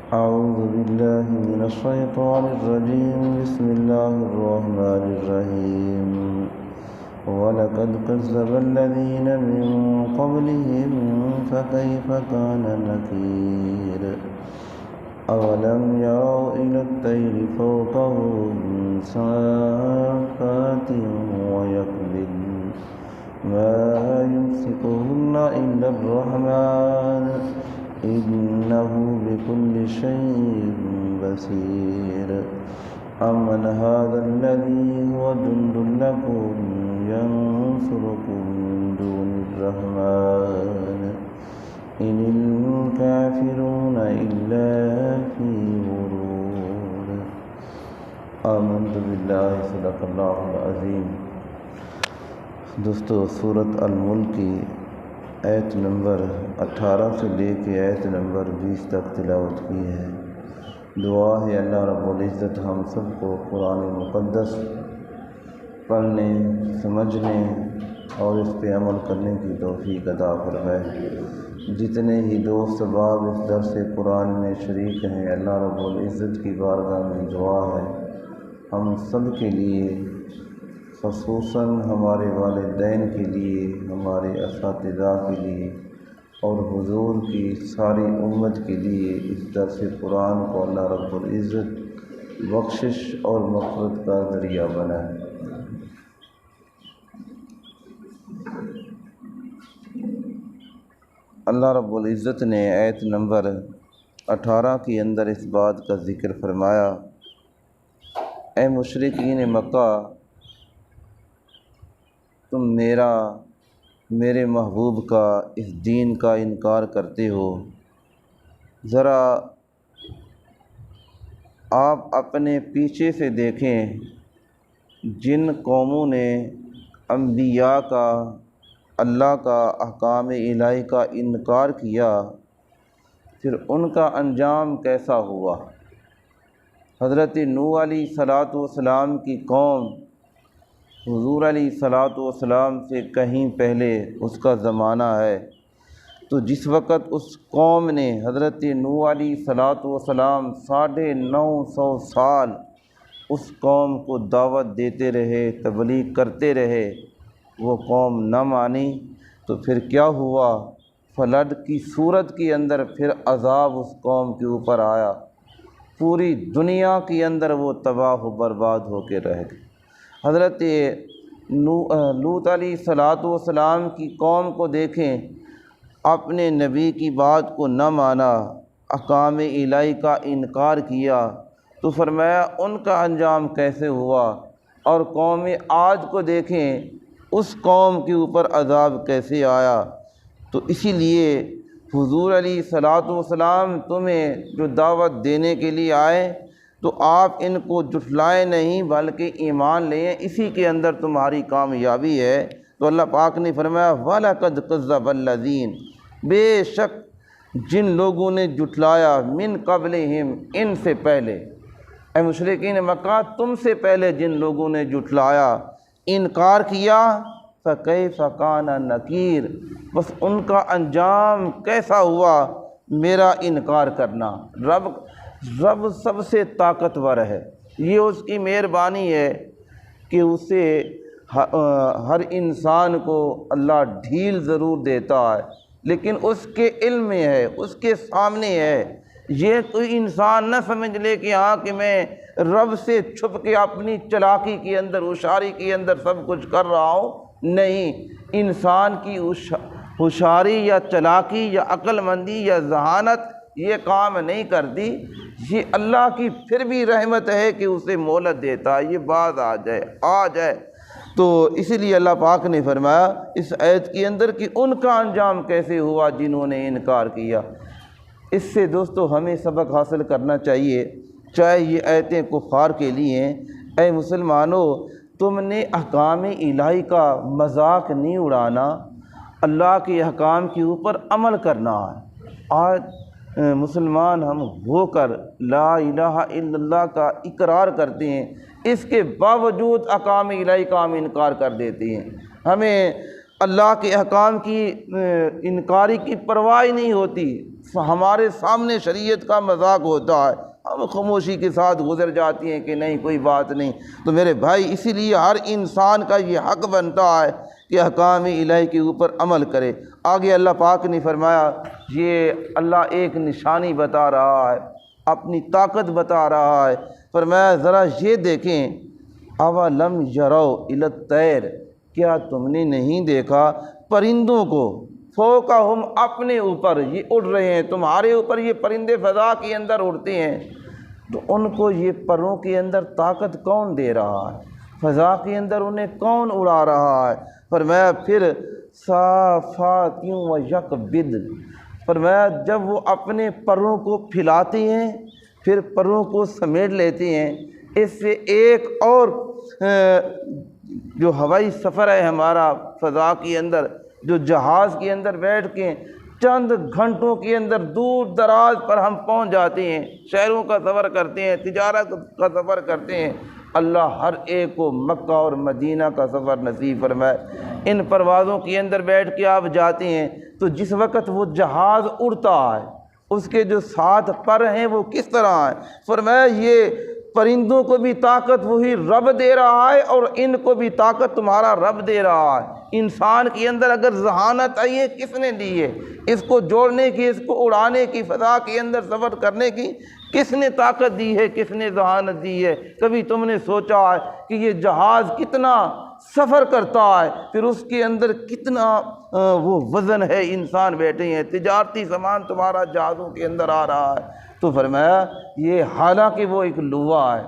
أعوذ بالله من الشيطان الرجيم. بسم الله الرحمن الرحيم. ولقد كذب الذين من قبلهم فكيف كان نكير. أولم يروا إلى الطير فوقهم صافات ويقبضن ما يمسكهن إلا الرحمن إنه بكل شيء بصير. أمن هذا الذي هو جند لكم ينصركم من دون الرحمن إن الكافرون إلا في غرور. آمنت بالله. صدق اللہ العظیم. دوستو، سورۃ الملک کی آیت نمبر 18 سے لے کے آیت نمبر 20 تک تلاوت کی ہے. دعا ہے اللہ رب العزت ہم سب کو قرآن مقدس پڑھنے، سمجھنے اور اس پہ عمل کرنے کی توفیق عطا فرمائے. جتنے ہی دوست احباب اس درس قرآن میں شریک ہیں، اللہ رب العزت کی بارگاہ میں دعا ہے ہم سب کے لیے، خصوصاً ہمارے والدین کے لیے، ہمارے اساتذہ کے لیے اور حضور کی ساری امت کے لیے اس درس قرآن کو اللہ رب العزت بخشش اور مغفرت کا ذریعہ بنائے. اللہ رب العزت نے آیت نمبر 18 کے اندر اس بات کا ذکر فرمایا، اے مشرکین مکہ، تم میرے محبوب کا اس دین کا انکار کرتے ہو. ذرا آپ اپنے پیچھے سے دیکھیں، جن قوموں نے انبیاء کا، اللہ کا احکام الہی کا انکار کیا، پھر ان کا انجام کیسا ہوا. حضرت نوح علیہ السلام کی قوم حضور علیہ السلام سے کہیں پہلے اس کا زمانہ ہے. تو جس وقت اس قوم نے حضرت نوح علیہ السلام 950 سال اس قوم کو دعوت دیتے رہے، تبلیغ کرتے رہے، وہ قوم نہ مانی، تو پھر کیا ہوا؟ فلڈ کی صورت کے اندر پھر عذاب اس قوم کے اوپر آیا. پوری دنیا کے اندر وہ تباہ و برباد ہو کے رہ گئے. حضرت لوط علیہ السلام کی قوم کو دیکھیں، اپنے نبی کی بات کو نہ مانا، احکام الہی کا انکار کیا، تو فرمایا ان کا انجام کیسے ہوا. اور قوم عاد کو دیکھیں، اس قوم کے اوپر عذاب کیسے آیا. تو اسی لیے حضور علیہ السلام تمہیں جو دعوت دینے کے لیے آئے، تو آپ ان کو جھٹلائیں نہیں بلکہ ایمان لیں، اسی کے اندر تمہاری کامیابی ہے. تو اللہ پاک نے فرمایا وَلَقَدْ كَذَّبَ الَّذِينَ، بے شک جن لوگوں نے جھٹلایا، من قبلہم، ان سے پہلے. اے مشرکین مکہ، تم سے پہلے جن لوگوں نے جھٹلایا، انکار کیا، فَكَيْفَ كَانَ نَكِيرٌ، بس ان کا انجام کیسا ہوا میرا انکار کرنا. رب سب سے طاقتور ہے، یہ اس کی مہربانی ہے کہ اسے ہر انسان کو اللہ ڈھیل ضرور دیتا ہے، لیکن اس کے علم میں ہے، اس کے سامنے ہے. یہ کوئی انسان نہ سمجھ لے کہ ہاں کہ میں رب سے چھپ کے اپنی چلاکی کے اندر، ہوشیاری کے اندر سب کچھ کر رہا ہوں. نہیں، انسان کی ہوشیاری یا چلاکی یا عقل مندی یا ذہانت یہ کام نہیں کرتی. یہ اللہ کی پھر بھی رحمت ہے کہ اسے مہلت دیتا ہے، یہ بات آ جائے. تو اسی لیے اللہ پاک نے فرمایا اس آیت کے اندر کہ ان کا انجام کیسے ہوا جنہوں نے انکار کیا. اس سے دوستو ہمیں سبق حاصل کرنا چاہیے، چاہے یہ آیتیں کفار کے لیے ہیں. اے مسلمانوں، تم نے احکام الہی کا مذاق نہیں اڑانا، اللہ کے احکام کے اوپر عمل کرنا ہے. آج مسلمان ہم ہو کر لا الہ الا اللہ کا اقرار کرتے ہیں، اس کے باوجود احکام الہی کا ہم انکار کر دیتے ہیں. ہمیں اللہ کے احکام کی انکاری کی پرواہ نہیں ہوتی، ہمارے سامنے شریعت کا مذاق ہوتا ہے، ہم خاموشی کے ساتھ گزر جاتی ہیں کہ نہیں کوئی بات نہیں۔ تو میرے بھائی اسی لیے ہر انسان کا یہ حق بنتا ہے کہ احکام الہی کے اوپر عمل کرے۔ آگے اللہ پاک نے فرمایا، یہ اللہ ایک نشانی بتا رہا ہے، اپنی طاقت بتا رہا ہے۔ فرمایا ذرا یہ دیکھیں، اولم یروا الی الطیر، کیا تم نے نہیں دیکھا پرندوں کو، فوقہم اپنے اوپر، یہ اڑ رہے ہیں تمہارے اوپر، یہ پرندے فضا کے اندر اڑتے ہیں، تو ان کو یہ پروں کے اندر طاقت کون دے رہا ہے؟ فضا کے اندر انہیں کون اڑا رہا ہے؟ فرمایا پھر صافات و یقبض، فرمایا جب وہ اپنے پروں کو پھیلاتے ہیں پھر پروں کو سمیٹ لیتے ہیں، اس سے ایک اور جو ہوائی سفر ہے ہمارا فضا کے اندر، جو جہاز کے اندر بیٹھ کے چند گھنٹوں کے اندر دور دراز پر ہم پہنچ جاتے ہیں، شہروں کا سفر کرتے ہیں، تجارت کا سفر کرتے ہیں، اللہ ہر ایک کو مکہ اور مدینہ کا سفر نصیب فرمائے۔ ان پروازوں کے اندر بیٹھ کے آپ جاتے ہیں تو جس وقت وہ جہاز اڑتا ہے اس کے جو 7 پر ہیں وہ کس طرح ہیں؟ فرمایا یہ پرندوں کو بھی طاقت وہی رب دے رہا ہے اور ان کو بھی طاقت تمہارا رب دے رہا ہے۔ انسان کے اندر اگر ذہانت آئی ہے کس نے دی ہے؟ اس کو جوڑنے کی، اس کو اڑانے کی، فضا کے اندر سفر کرنے کی کس نے طاقت دی ہے؟ کس نے ذہانت دی ہے؟ کبھی تم نے سوچا ہے کہ یہ جہاز کتنا سفر کرتا ہے، پھر اس کے اندر کتنا وہ وزن ہے، انسان بیٹھے ہیں، تجارتی سامان تمہارا جہازوں کے اندر آ رہا ہے۔ تو فرمایا یہ حالانکہ وہ ایک لوا ہے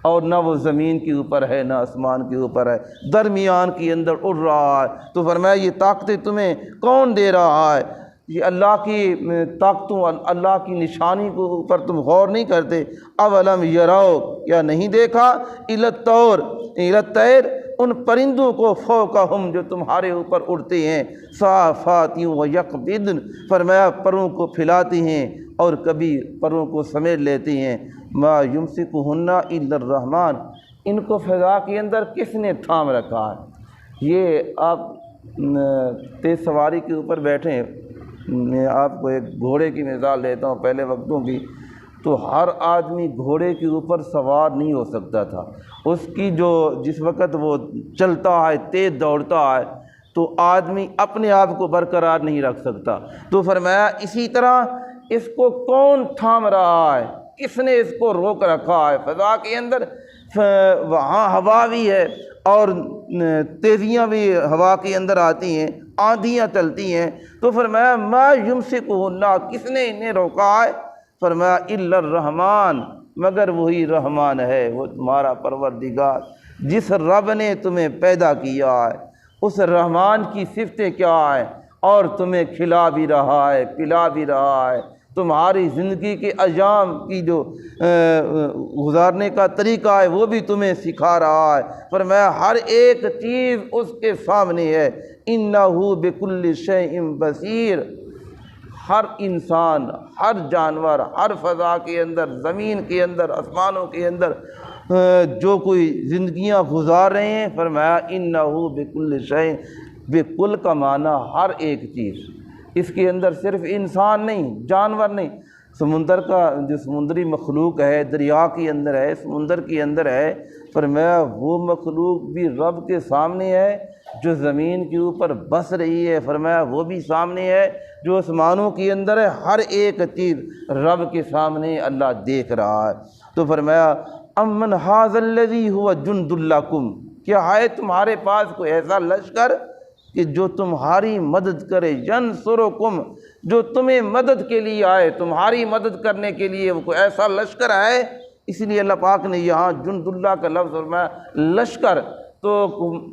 اور نہ وہ زمین کے اوپر ہے نہ آسمان کے اوپر ہے، درمیان کے اندر اڑ رہا ہے، تو فرمایا یہ طاقتیں تمہیں کون دے رہا ہے؟ یہ اللہ کی طاقتوں، اللہ کی نشانی کے اوپر تم غور نہیں کرتے؟ اولم یروا، کیا نہیں دیکھا الی الطیر، ان پرندوں کو، فوقہم جو تمہارے اوپر اڑتے ہیں، صافات و یقبض، فرمایا پروں کو پھیلاتے ہیں اور کبھی پروں کو سمیٹ لیتے ہیں، ما یمسکہن الا الرحمن، ان کو فضا کے اندر کس نے تھام رکھا ہے؟ یہ آپ تیز سواری کے اوپر بیٹھیں، میں آپ کو ایک گھوڑے کی مثال دیتا ہوں پہلے وقتوں کی، تو ہر آدمی گھوڑے کے اوپر سوار نہیں ہو سکتا تھا، اس کی جس وقت وہ چلتا ہے، تیز دوڑتا ہے، تو آدمی اپنے آپ کو برقرار نہیں رکھ سکتا۔ تو فرمایا اسی طرح اس کو کون تھام رہا ہے؟ کس نے اس کو روک رکھا ہے؟ فضا کے اندر وہاں ہوا بھی ہے اور تیزیاں بھی ہوا کے اندر آتی ہیں، آندھیاں چلتی ہیں، تو فرمایا ما یمسکہن، کس نے انہیں روکا ہے؟ فرمایا الا الرحمن، مگر وہی رحمان ہے، وہ تمہارا پروردگار، جس رب نے تمہیں پیدا کیا ہے، اس رحمان کی صفتیں کیا ہیں، اور تمہیں کھلا بھی رہا ہے، پلا بھی رہا ہے، تمہاری زندگی کے ایام کی جو گزارنے کا طریقہ ہے وہ بھی تمہیں سکھا رہا ہے۔ فرمایا ہر ایک چیز اس کے سامنے ہے، انہ بکل شیء بصیر، ہر انسان، ہر جانور، ہر فضا کے اندر، زمین کے اندر، آسمانوں کے اندر جو کوئی زندگیاں گزار رہے ہیں، فرمایا انہ بکل شیء، بکل کا معنی ہر ایک چیز، اس کے اندر صرف انسان نہیں، جانور نہیں، سمندر کا جو سمندری مخلوق ہے، دریا کے اندر ہے، سمندر کے اندر ہے، فرمایا وہ مخلوق بھی رب کے سامنے ہے، جو زمین کے اوپر بس رہی ہے، فرمایا وہ بھی سامنے ہے، جو آسمانوں کے اندر ہے، ہر ایک چیز رب کے سامنے اللہ دیکھ رہا ہے۔ تو فرمایا امن ھذا الذی ھو جند لکم، کیا ہے تمہارے پاس کوئی ایسا لشکر کہ جو تمہاری مدد کرے، ینصرکم، جو تمہیں مدد کے لیے آئے، تمہاری مدد کرنے کے لیے وہ کوئی ایسا لشکر ہے؟ اس لیے اللہ پاک نے یہاں جند اللہ کا لفظ فرمایا لشکر۔ تو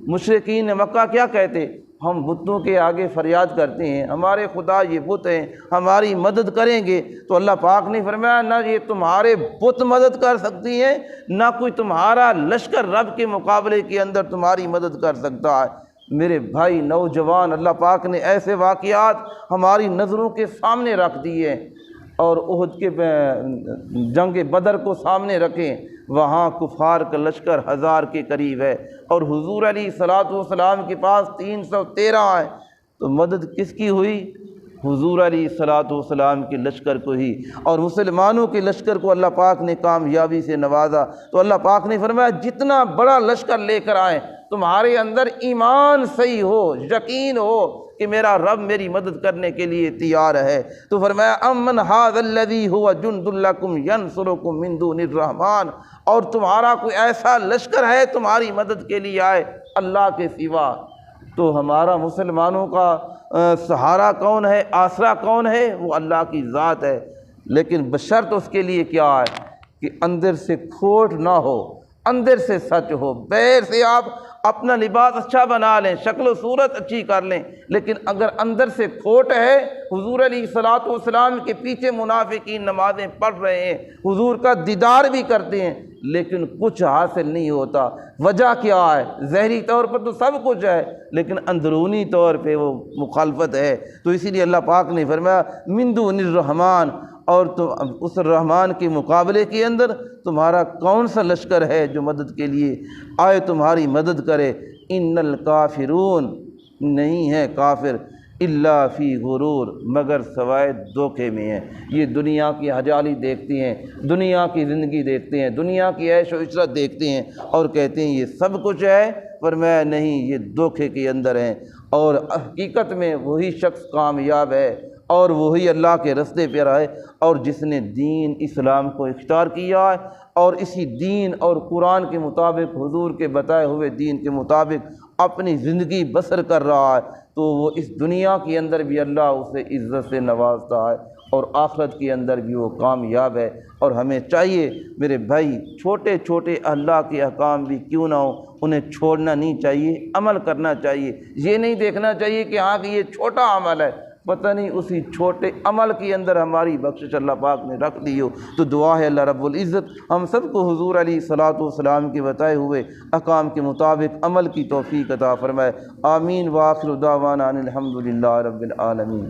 مشرکین مکہ کیا کہتے؟ ہم بتوں کے آگے فریاد کرتے ہیں، ہمارے خدا یہ بت ہیں، ہماری مدد کریں گے، تو اللہ پاک نے فرمایا نہ یہ تمہارے بت مدد کر سکتی ہیں، نہ کوئی تمہارا لشکر رب کے مقابلے کے اندر تمہاری مدد کر سکتا ہے۔ میرے بھائی نوجوان، اللہ پاک نے ایسے واقعات ہماری نظروں کے سامنے رکھ دیے، اور احد کے جنگ بدر کو سامنے رکھیں، وہاں کفار کا لشکر 1000 کے قریب ہے، اور حضور علیہ الصلوۃ والسلام کے پاس 313 ہے، تو مدد کس کی ہوئی؟ حضور علیہ الصلوۃ والسلام کے لشکر کو ہی۔ اور مسلمانوں کے لشکر کو اللہ پاک نے کامیابی سے نوازا، تو اللہ پاک نے فرمایا جتنا بڑا لشکر لے کر آئیں، تمہارے اندر ایمان صحیح ہو، یقین ہو کہ میرا رب میری مدد کرنے کے لیے تیار ہے، تو فرمایا امن ھذا الذی ھو جند لکم ینصرکم من دون الرحمن، اور تمہارا کوئی ایسا لشکر ہے تمہاری مدد کے لیے آئے اللہ کے سوا؟ تو ہمارا مسلمانوں کا سہارا کون ہے، آسرا کون ہے؟ وہ اللہ کی ذات ہے، لیکن بشرط اس کے لیے کیا ہے کہ اندر سے کھوٹ نہ ہو، اندر سے سچ ہو۔ باہر سے آپ اپنا لباس اچھا بنا لیں، شکل و صورت اچھی کر لیں، لیکن اگر اندر سے کھوٹ ہے، حضور علیہ الصلوۃ والسلام کے پیچھے منافقین نمازیں پڑھ رہے ہیں، حضور کا دیدار بھی کرتے ہیں، لیکن کچھ حاصل نہیں ہوتا۔ وجہ کیا ہے؟ ظاہری طور پر تو سب کچھ ہے، لیکن اندرونی طور پہ وہ مخالفت ہے۔ تو اسی لیے اللہ پاک نے فرمایا من دون الرحمن، اور تم اس رحمان کے مقابلے کے اندر تمہارا کون سا لشکر ہے جو مدد کے لیے آئے تمہاری مدد کرے؟ ان الکافرون، نہیں ہے کافر، الا فی غرور، مگر سوائے دھوکے میں ہیں۔ یہ دنیا کی حجالی دیکھتے ہیں، دنیا کی زندگی دیکھتے ہیں، دنیا کی عیش و عشرت دیکھتے ہیں اور کہتے ہیں یہ سب کچھ ہے، فرمایا نہیں، یہ دھوکے کے اندر ہیں، اور حقیقت میں وہی شخص کامیاب ہے اور وہی اللہ کے رستے پہ رہے، اور جس نے دین اسلام کو اختیار کیا ہے اور اسی دین اور قرآن کے مطابق، حضور کے بتائے ہوئے دین کے مطابق اپنی زندگی بسر کر رہا ہے، تو وہ اس دنیا کے اندر بھی اللہ اسے عزت سے نوازتا ہے اور آخرت کے اندر بھی وہ کامیاب ہے۔ اور ہمیں چاہیے میرے بھائی، چھوٹے چھوٹے اللہ کے احکام بھی کیوں نہ ہو، انہیں چھوڑنا نہیں چاہیے، عمل کرنا چاہیے۔ یہ نہیں دیکھنا چاہیے کہ ہاں کہ یہ چھوٹا عمل ہے، پتہ نہیں اسی چھوٹے عمل کے اندر ہماری بخشش اللہ پاک نے رکھ دی ہو۔ تو دعا ہے اللہ رب العزت ہم سب کو حضور علیہ الصلوۃ والسلام کے بتائے ہوئے احکام کے مطابق عمل کی توفیق عطا فرمائے۔ آمین۔ وآخر دعوانا ان الحمد للہ رب العالمین۔